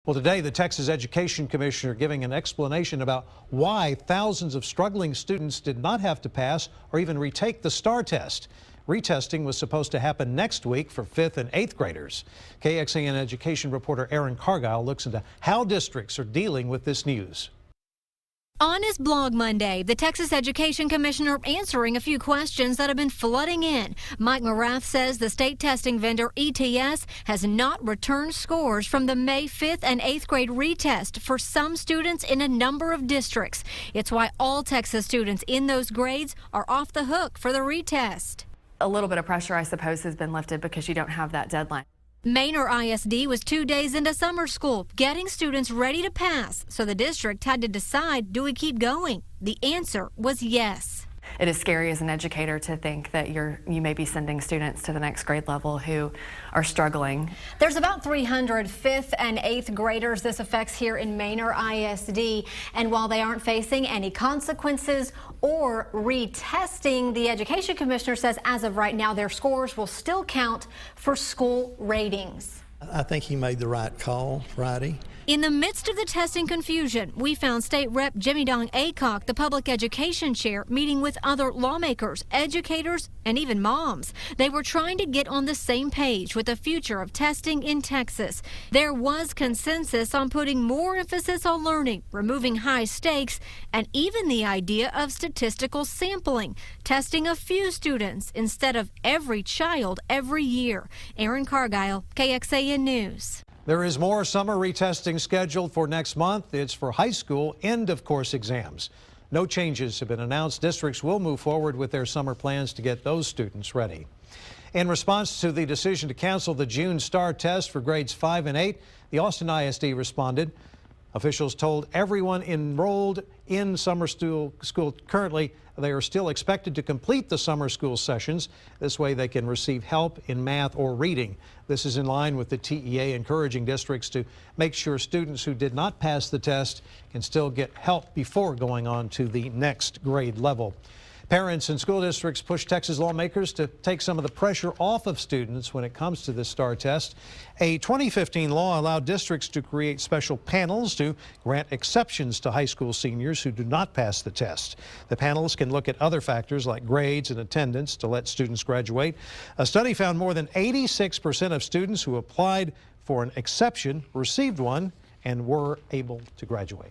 Well, today, the Texas Education Commissioner giving an explanation about why thousands of struggling students did not have to pass or even retake the STAAR test. Retesting was supposed to happen next week for 5th and 8th graders. KXAN education reporter Aaron Cargile looks into how districts are dealing with this news. On his blog Monday, the Texas Education Commissioner answering a few questions that have been flooding in. Mike Morath says the state testing vendor ETS has not returned scores from the May 5th and 8th grade retest for some students in a number of districts. It's why all Texas students in those grades are off the hook for the retest. A little bit of pressure, I suppose, has been lifted because you don't have that deadline. Manor ISD was 2 days into summer school, getting students ready to pass, so the district had to decide, do we keep going? The answer was yes. It is scary as an educator to think that you may be sending students to the next grade level who are struggling. There's about 300 5th and 8th graders this affects here in Manor ISD, and while they aren't facing any consequences or retesting, the Education Commissioner says as of right now their scores will still count for school ratings. I think he made the right call Friday. In the midst of the testing confusion, we found State Rep Jimmy Dong Aycock, the public education chair, meeting with other lawmakers, educators, and even moms. They were trying to get on the same page with the future of testing in Texas. There was consensus on putting more emphasis on learning, removing high stakes, and even the idea of statistical sampling, testing a few students instead of every child every year. Aaron Cargile, KXAN News. There is more summer retesting scheduled for next month. It's for high school end-of-course exams. No changes have been announced. Districts will move forward with their summer plans to get those students ready. In response to the decision to cancel the June STAAR test for grades 5 and 8, the Austin ISD responded. Officials told everyone enrolled in summer school currently they are still expected to complete the summer school sessions. This way they can receive help in math or reading. This is in line with the TEA encouraging districts to make sure students who did not pass the test can still get help before going on to the next grade level. Parents and school districts push Texas lawmakers to take some of the pressure off of students when it comes to the STAAR test. A 2015 law allowed districts to create special panels to grant exceptions to high school seniors who do not pass the test. The panels can look at other factors like grades and attendance to let students graduate. A study found more than 86% of students who applied for an exception received one and were able to graduate.